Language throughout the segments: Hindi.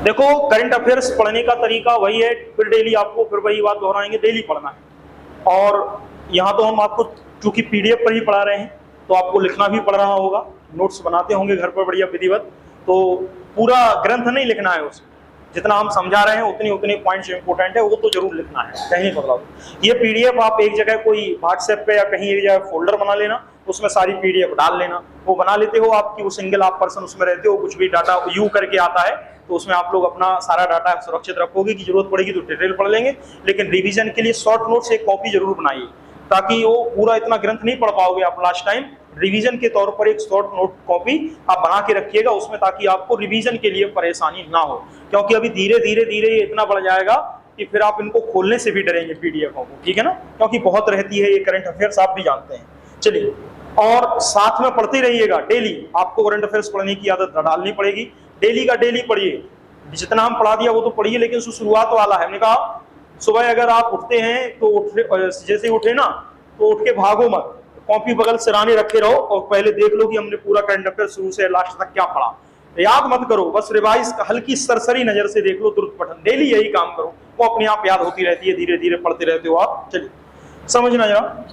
देखो करंट अफेयर्स पढ़ने का तरीका वही है, फिर डेली आपको फिर वही बात दोहराएंगे, डेली पढ़ना है। और यहाँ तो हम आपको चूंकि पीडीएफ पर ही पढ़ा रहे हैं तो आपको लिखना भी पड़ रहा होगा, नोट्स बनाते होंगे घर पर बढ़िया विधिवत, तो पूरा ग्रंथ नहीं लिखना है उसमें, जितना हम समझा रहे हैं उतनी उतने पॉइंट्स इंपोर्टेंट है वो तो जरूर लिखना है, कहीं बदलाव। ये पीडीएफ आप एक जगह कोई व्हाट्सएप पे या कहीं एक जगह फोल्डर बना लेना, उसमें सारी पीडीएफ डाल लेना, वो बना लेते हो आपकी, वो सिंगल आप पर्सन उसमें रहते हो, कुछ भी डाटा यू करके आता है तो उसमें आप लोग अपना सारा डाटा सुरक्षित रखोगे, की जरूरत पड़ेगी तो डिटेल पढ़ लेंगे, लेकिन रिवीजन के लिए शॉर्ट नोट्स एक कॉपी जरूर बनाइए, ताकि वो पूरा इतना ग्रंथ नहीं पढ़ पाओगे आप लास्ट टाइम, रिवीजन के तौर पर एक शॉर्ट नोट कॉपी आप बना के रखिएगा उसमें, ताकि आपको रिवीजन के लिए परेशानी ना हो, क्योंकि अभी धीरे धीरे धीरे ये इतना बढ़ जाएगा कि फिर आप इनको खोलने से भी डरेंगे पीडीएफों को, ठीक है ना, क्योंकि बहुत रहती है ये करंट अफेयर्स, आप भी जानते हैं। चलिए, और साथ में पढ़ते रहिएगा, डेली आपको करंट अफेयर्स पढ़ने की आदत डालनी पड़ेगी, डेली का डेली पढ़िए, जितना हम पढ़ा दिया वो तो पढ़िए, लेकिन शुरुआत वाला है, हमने कहा सुबह अगर आप उठते हैं तो जैसे उठे ना तो उठ के भागो मत, कॉपी बगल सिराने रखे रहो और पहले देख लो कि हमने पूरा करंट अफेयर शुरू से लास्ट तक क्या पढ़ा, याद मत करो, बस रिवाइज हल्की सरसरी नजर से देख लो, तुरंत पठन, डेली यही काम करो, वो अपने आप याद होती रहती है, धीरे धीरे पढ़ते रहते हो आप। चलिए समझना जरा,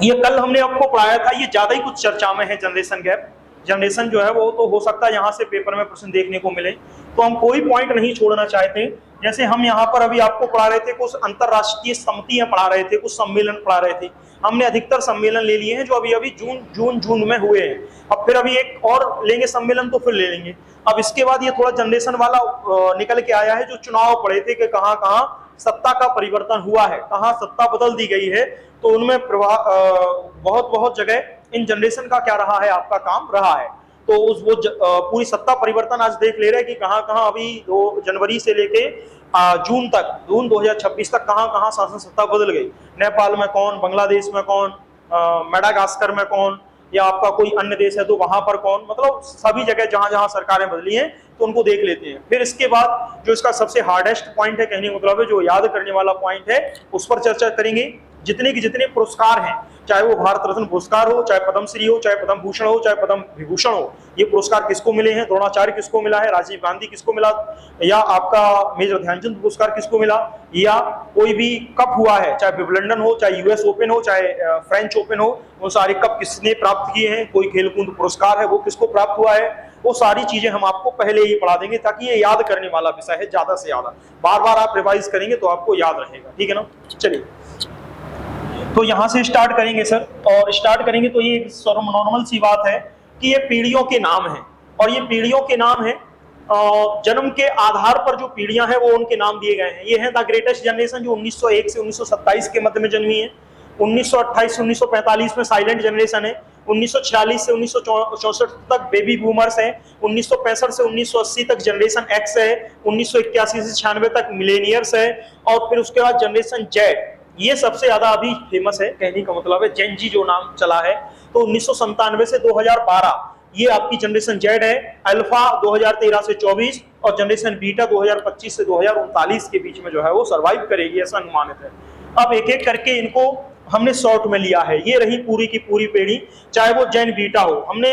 ये कल हमने आपको पढ़ाया था, ये ज्यादा ही कुछ चर्चा में है, जनरेशन गैप, जनरेशन जो है वो तो हो सकता है यहाँ से पेपर में प्रश्न देखने को मिले, तो हम कोई पॉइंट नहीं छोड़ना चाहते। जैसे हम यहाँ पर अभी आपको पढ़ा रहे थे, कुछ अंतरराष्ट्रीय समितियां पढ़ा रहे थे, कुछ सम्मेलन पढ़ा रहे थे, हमने अधिकतर सम्मेलन ले लिए हैं जो अभी अभी जून में हुए हैं, अब फिर अभी एक और लेंगे सम्मेलन तो फिर ले लेंगे। अब इसके बाद ये थोड़ा जनरेशन वाला निकल के आया है, जो चुनाव पड़े थे कि कहाँ कहाँ सत्ता का परिवर्तन हुआ है, कहाँ सत्ता बदल दी गई है, तो उनमें बहुत बहुत जगह इन जनरेशन का क्या रहा है, आपका काम रहा है, तो उस वो पूरी सत्ता परिवर्तन आज देख ले रहे हैं कि कहाँ कहाँ अभी 2 जनवरी से लेके जून 2026 तक कहाँ कहाँ शासन सत्ता बदल गई, नेपाल में कौन, बांग्लादेश में कौन, मेडागास्कर में कौन, या आपका कोई अन्य देश है तो वहां पर कौन, मतलब सभी जगह जहां जहां सरकारें बदली हैं तो उनको देख लेते हैं। फिर इसके बाद जो इसका सबसे हार्डेस्ट पॉइंट है, कहने का मतलब है जो याद करने वाला पॉइंट है, उस पर चर्चा करेंगे। जितने के जितने पुरस्कार हैं, चाहे वो भारत रत्न पुरस्कार हो, चाहे पद्मश्री हो, चाहे पद्म भूषण हो, चाहे पद्म विभूषण हो, ये पुरस्कार किसको मिले हैं, द्रोणाचार्य किसको मिला है, राजीव गांधी किसको मिला, या आपका मेजर ध्यानचंद पुरस्कार किसको मिला, या कोई भी कप हुआ है, चाहे विंबलडन हो, चाहे यूएस ओपन हो, चाहे फ्रेंच ओपन हो, वो सारे कप किसने प्राप्त किए हैं, कोई खेलकूद पुरस्कार है वो किसको प्राप्त हुआ है, वो सारी चीजें हम आपको पहले ही पढ़ा देंगे, ताकि ये याद करने वाला विषय है, ज्यादा से ज्यादा बार बार आप रिवाइज करेंगे तो आपको याद रहेगा, ठीक है ना। चलिए, तो यहां से स्टार्ट करेंगे सर, और स्टार्ट करेंगे तो ये नॉर्मल सी बात है कि ये पीढ़ियों के नाम हैं, और ये पीढ़ियों के नाम हैं, जन्म के आधार पर जो पीढ़ियां हैं वो उनके नाम दिए गए हैं। ये है द ग्रेटेस्ट जनरेशन जो 1901 से 1927 के मध्य में जन्मी है, 1928 से 1945 में साइलेंट जनरेशन है, 1946 से 1964 तक बेबी बूमर्स है, 1965 से 1980 तक जनरेशन एक्स है, 1981 से 96 तक मिलेनियर्स है, और फिर उसके बाद जनरेशन जेड, ये सबसे ज्यादा अभी फेमस है, कहने का मतलब है जेन जी जो नाम चला है, तो 1997 से 2012 ये आपकी जनरेशन जेड है, अल्फा 2013 से 24 और जनरेशन बीटा 2025 से 2039 के बीच में जो है वो सरवाइव करेगी, ऐसा अनुमानित है। अब एक एक करके इनको हमने शॉर्ट में लिया है, ये रही पूरी की पूरी पीढ़ी, चाहे वो जैन बीटा हो, हमने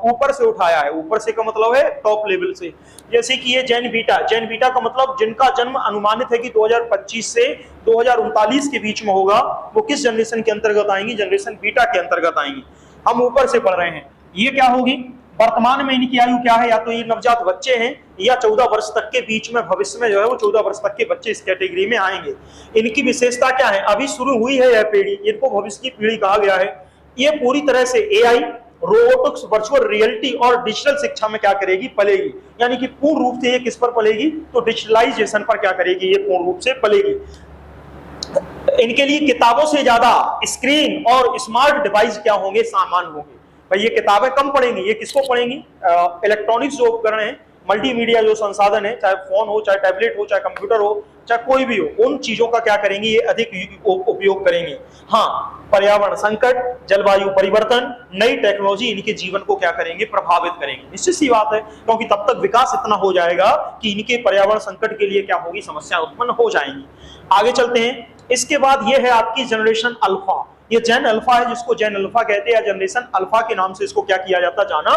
ऊपर से उठाया है, ऊपर से का मतलब है टॉप लेवल से, जैसे कि ये जैन बीटा का मतलब जिनका जन्म अनुमानित है कि 2025 से 2039 के बीच में होगा, वो किस जनरेशन के अंतर्गत आएंगी, जनरेशन बीटा के अंतर्गत आएंगी। हम ऊपर से पढ़ रहे हैं, ये क्या होगी, वर्तमान में इनकी आयु क्या है, या तो ये नवजात बच्चे हैं या 14 वर्ष तक के बीच में, भविष्य में जो है वो 14 वर्ष तक के बच्चे इस कैटेगरी में आएंगे। इनकी विशेषता क्या है, अभी शुरू हुई है यह पीढ़ी, इनको भविष्य की पीढ़ी कहा गया है। ये पूरी तरह से एआई, रोबोटिक्स, वर्चुअल रियलिटी और डिजिटल शिक्षा में क्या करेगी, पलेगी, यानी कि पूर्ण रूप से ये किस पर पलेगी, तो डिजिटलाइजेशन पर क्या करेगी, ये पूर्ण रूप से पलेगी। इनके लिए किताबों से ज्यादा स्क्रीन और स्मार्ट डिवाइस क्या होंगे, सामान होंगे। भाई ये किताबें कम पढ़ेंगी, ये किसको पढ़ेंगी, इलेक्ट्रॉनिक्स जो उपकरण है, मल्टीमीडिया जो संसाधन है, चाहे फोन हो, चाहे टैबलेट हो, चाहे कंप्यूटर हो, चाहे कोई भी हो, उन चीजों का क्या करेंगे, ये अधिक उपयोग करेंगे। हाँ, पर्यावरण संकट, जलवायु परिवर्तन, नई टेक्नोलॉजी इनके जीवन को क्या करेंगे, प्रभावित करेंगे, निश्चित सी बात है, क्योंकि तब तक विकास इतना हो जाएगा कि इनके पर्यावरण संकट के लिए क्या होगी, समस्या उत्पन्न हो जाएंगी। आगे चलते हैं, इसके बाद ये है आपकी जनरेशन अल्फा, ये जेन अल्फा है, जिसको जेन अल्फा कहते हैं, या जनरेशन अल्फा के नाम से इसको क्या किया जाता, जाना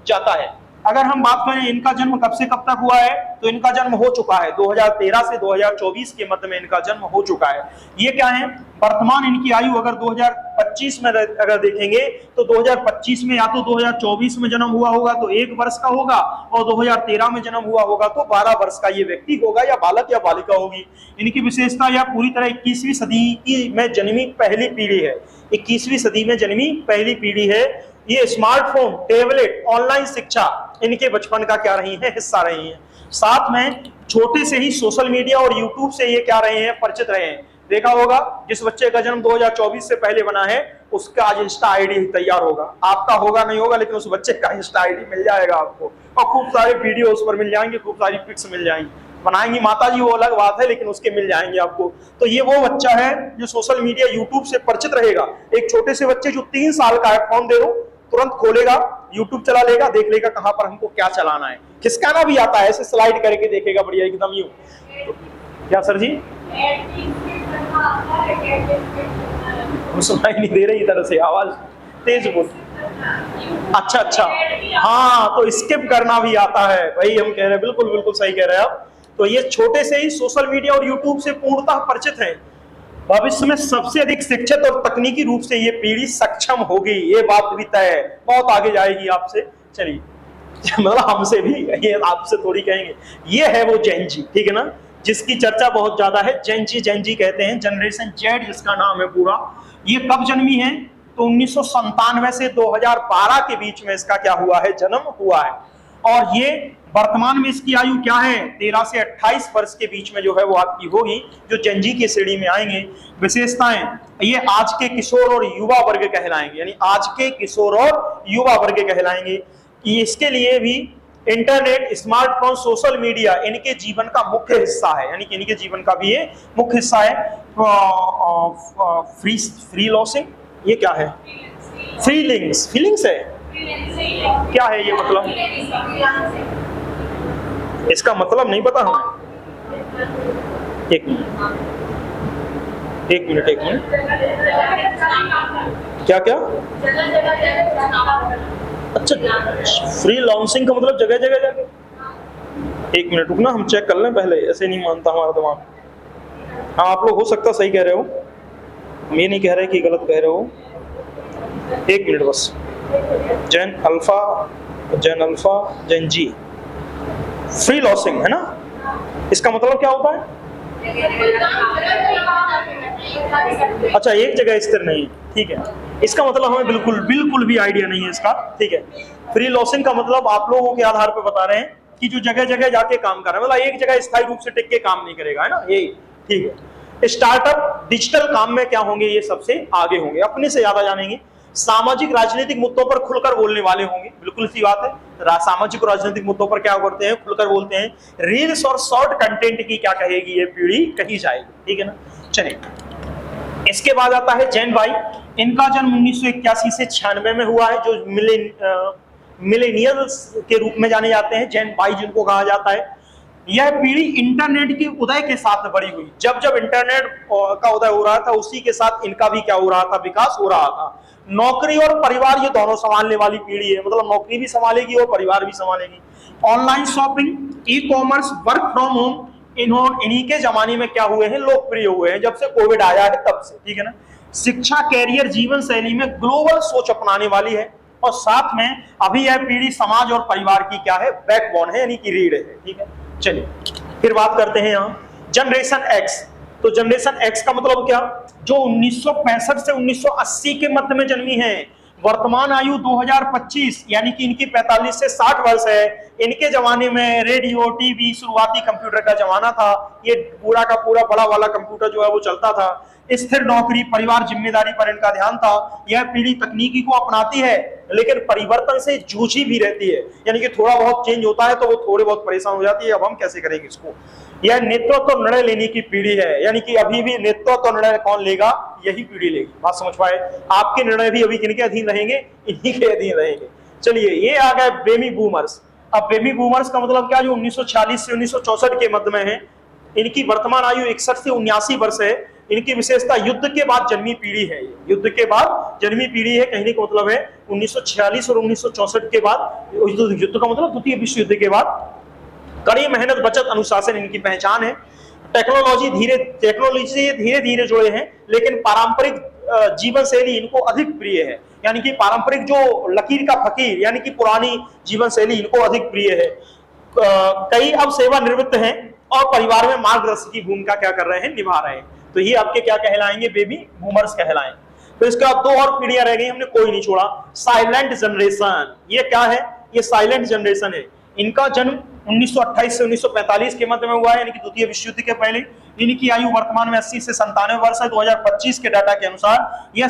जाता है। अगर हम बात करें इनका जन्म कब से कब तक हुआ है, तो इनका जन्म हो चुका है 2013 से 2024 के मध्य में इनका जन्म हो चुका है। ये क्या है, वर्तमान इनकी आयु अगर 2025 में अगर देखेंगे तो 2025 में या तो 2024 में जन्म हुआ होगा तो 1 वर्ष का होगा, और 2013 में जन्म हुआ होगा तो 12 वर्ष का ये व्यक्ति होगा, या बालक या बालिका होगी। इनकी विशेषता यह पूरी तरह 21वीं सदी की में जन्मी पहली पीढ़ी है, 21वीं सदी में जन्मी पहली पीढ़ी है। ये स्मार्टफोन, टैबलेट, ऑनलाइन शिक्षा इनके बचपन का क्या रही है, हिस्सा रही है। साथ में छोटे से ही सोशल मीडिया और यूट्यूब से ये क्या रहे हैं, परिचित रहे हैं। देखा होगा जिस बच्चे का जन्म 2024 से पहले बना है उसका आज इंस्टा आईडी तैयार होगा, आपका होगा नहीं होगा लेकिन उस बच्चे का इंस्टा आईडी मिल जाएगा आपको, और खूब सारे वीडियो उस पर मिल जाएंगे, खूब सारी पिक्स मिल जाएंगी। बनाएंगी माता जी वो अलग बात है, लेकिन उसके मिल जाएंगे आपको। तो ये वो बच्चा है जो सोशल मीडिया यूट्यूब से परिचित रहेगा। एक छोटे से बच्चे जो 3 साल का है, फोन दे दो तुरंत खोलेगा, यूट्यूब चला लेगा, देख लेगा कहां पर हमको क्या चलाना है, खिसकाना भी आता है, ऐसे स्लाइड करके देखेगा बढ़िया एकदम यूं। क्या सर जी, सुनाई नहीं दे रही इधर से, आवाज तेज बोल। अच्छा अच्छा, हाँ, तो स्किप करना भी आता है भाई, हम कह रहे हैं बिल्कुल बिल्कुल सही कह रहे हैं आप। तो ये छोटे से ही सोशल मीडिया और यूट्यूब से पूर्णतः परिचित हैं। भविष्य में सबसे अधिक शिक्षित और तकनीकी रूप से ये पीढ़ी सक्षम होगी, ये बात भी तय है, बहुत आगे जाएगी आपसे। चलिए मतलब हमसे भी, ये आपसे थोड़ी कहेंगे। ये है वो जेन जी, ठीक है ना, जिसकी चर्चा बहुत ज्यादा है। जेन जी कहते हैं, जनरेशन जेड जिसका नाम है पूरा। ये कब जन्मी है, तो 1997 से 2012 के बीच में इसका क्या हुआ है, जन्म हुआ है। और ये वर्तमान में इसकी आयु क्या है, 13 से 28 वर्ष के बीच में जो है वो आपकी होगी, जो जेन जी की श्रेणी में आएंगे। विशेषताएं, ये आज के किशोर और युवा वर्ग कहलाएंगे, यानी आज के किशोर और युवा वर्ग कहलाएंगे। इसके लिए भी इंटरनेट, स्मार्टफोन, सोशल मीडिया इनके जीवन का मुख्य हिस्सा है, यानी कि इनके जीवन का भी ये मुख्य हिस्सा है। फ्री लॉसिंग, ये क्या है, फीलिंग्स है, क्या है ये मतलब, इसका मतलब नहीं पता हमें। एक मिनट, क्या क्या, अच्छा, फ्री लॉन्चिंग का मतलब जगह जगह जाके। एक मिनट रुकना, हम चेक कर लें पहले, ऐसे नहीं मानता हमारा दिमाग। हाँ, आप लोग हो सकता सही कह रहे हो, हम ये नहीं कह रहे कि गलत कह रहे हो। एक मिनट बस। जेन अल्फा जेन जी, फ्री लॉसिंग है ना, इसका मतलब क्या होता है, अच्छा एक जगह स्थिर नहीं, ठीक है, इसका मतलब हमें बिल्कुल भी आइडिया नहीं है इसका, ठीक है। फ्री लॉसिंग का मतलब आप लोगों के आधार पर बता रहे हैं कि जो जगह जगह जाके काम कर रहा है, मतलब एक जगह स्थायी रूप से टिक के काम नहीं करेगा, है ना, यही ठीक है। स्टार्टअप डिजिटल काम में क्या होंगे, ये सबसे आगे होंगे, अपने से ज्यादा जानेंगे। सामाजिक राजनीतिक मुद्दों पर खुलकर बोलने वाले होंगे, बिल्कुल सी बात है, सामाजिक और राजनीतिक मुद्दों पर क्या करते हैं, खुलकर बोलते हैं। रील्स और शॉर्ट कंटेंट की क्या कहेगी ये पीढ़ी, कही जाएगी, ठीक है ना। चलिए, इसके बाद आता है जेन वाई। इनका जन्म 1981 से 96 में हुआ है, जो मिलेनियल्स के रूप में जाने जाते हैं, जेन वाई जिनको कहा जाता है। यह पीढ़ी इंटरनेट के उदय के साथ बड़ी हुई। जब जब इंटरनेट का उदय हो रहा था उसी के साथ इनका भी क्या हो रहा था, विकास हो रहा था। नौकरी और परिवार ये दोनों संभालने वाली पीढ़ी है, मतलब नौकरी भी संभालेगी और परिवार भी संभालेगी। Online shopping, e commerce, work from home, इन्हीं के जमाने में क्या हुए हैं, लोकप्रिय हुए हैं, जब से कोविड आया है तब से, ठीक है ना। शिक्षा, कैरियर, जीवन शैली में ग्लोबल सोच अपनाने वाली है, और साथ में अभी यह पीढ़ी समाज और परिवार की क्या है, बैकबोन है, यानी कि रीढ़ है, ठीक है। चलिए फिर बात करते हैं यहाँ जनरेशन एक्स। तो जनरेशन एक्स का मतलब क्या, जो 1965 से 1980 के मध्य में जन्मी है। वर्तमान आयु 2025, यानी कि इनकी 45 से 60 वर्ष है। इनके जमाने में रेडियो, टीवी, शुरुआती कंप्यूटर का जमाना था। ये पूरा का पूरा बड़ा वाला कंप्यूटर जो है वो चलता था। स्थिर नौकरी, परिवार, जिम्मेदारी पर इनका ध्यान था। यह पीढ़ी तकनीकी को अपनाती है लेकिन परिवर्तन से जूझी भी रहती है, यानी कि थोड़ा बहुत चेंज होता है तो वो थोड़े बहुत परेशान हो जाती है, अब हम कैसे करेंगे इसको। यह नेतृत्व तो निर्णय लेने की पीढ़ी है, यानी कि अभी भी नेतृत्व तो निर्णय कौन लेगा, यही पीढ़ी लेगी। बात समझ पाए, आपके निर्णय भी अभी किनके अधीन रहेंगे, इन्हीं के अधीन रहेंगे। चलिए, ये आ गए बेबी बूमर्स। अब बेबी बूमर्स का मतलब क्या, जो 1946 से 1964 के मध्य में है। इनकी वर्तमान आयु 61 से 79 वर्ष है। इनकी विशेषता युद्ध के बाद जन्मी पीढ़ी है। युद्ध के बाद जन्मी पीढ़ी है, कहने का मतलब है 1946 और 1964 के बाद, युद्ध का मतलब द्वितीय विश्व युद्ध के बाद, कड़ी मेहनत, बचत, अनुशासन इनकी पहचान है। टेक्नोलॉजी धीरे धीरे जुड़े हैं, लेकिन पारंपरिक जीवन शैली इनको अधिक प्रिय है, यानी कि पारंपरिक जो लकीर का फकीर यानी कि पुरानी जीवन शैली इनको अधिक प्रिय है। कई अब सेवानिवृत्त हैं और परिवार में मार्गदर्शक की भूमिका क्या कर रहे हैं, निभा रहे हैं। तो ये आपके क्या कहलाएंगे, बेबी बूमर्स कहलाएंगे। तो इसका दो और पीढ़ियां रह गई, हमने कोई नहीं छोड़ा। साइलेंट जनरेशन, ये क्या है, ये साइलेंट जनरेशन है। इनका जन्म 1928 से 1945 के मध्य में हुआ है, यानी कि द्वितीय विश्व युद्ध के पहले। इनकी आयु वर्तमान में 80 से 97 वर्ष है। 2025 के डाटा के अनुसार यह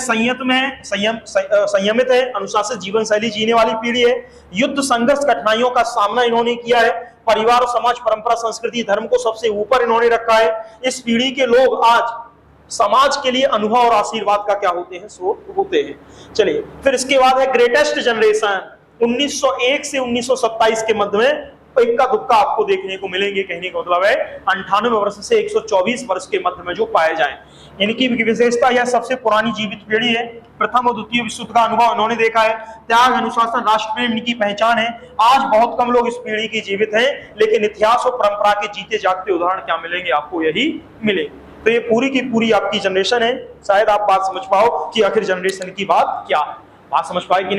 संयमित है, अनुशासित जीवन शैली जीने वाली पीढ़ी है। युद्ध, संघर्ष, कठिनाइयों का सामना इन्होंने किया है। परिवार और समाज, परंपरा, संस्कृति, धर्म को सबसे ऊपर इन्होंने रखा है। इस पीढ़ी के लोग आज समाज के लिए अनुभव और आशीर्वाद का क्या होते हैं, स्रोत होते हैं। चलिए, फिर इसके बाद है ग्रेटेस्ट जनरेशन, 1901 से 1927 के मध्य में इक्का दुक्का आपको देखने को मिलेंगे। कहने का मतलब है 98 वर्ष से 124 वर्ष के मध्य में जो पाए जाएं। इनकी विशेषता यह सबसे पुरानी जीवित पीढ़ी है। प्रथम और द्वितीय विश्व युद्ध का अनुभव इन्होंने देखा है। त्याग, अनुशासन, राष्ट्र प्रेम इनकी पहचान है। आज बहुत कम लोग इस पीढ़ी की जीवित हैं, लेकिन इतिहास और परंपरा के जीते जागते उदाहरण क्या मिलेंगे, आपको यही मिलेंगे। तो ये पूरी की पूरी आपकी जनरेशन है। शायद आप बात समझ पाओ कि आखिर जनरेशन की बात क्या है, बात समझ पाए कि नहीं।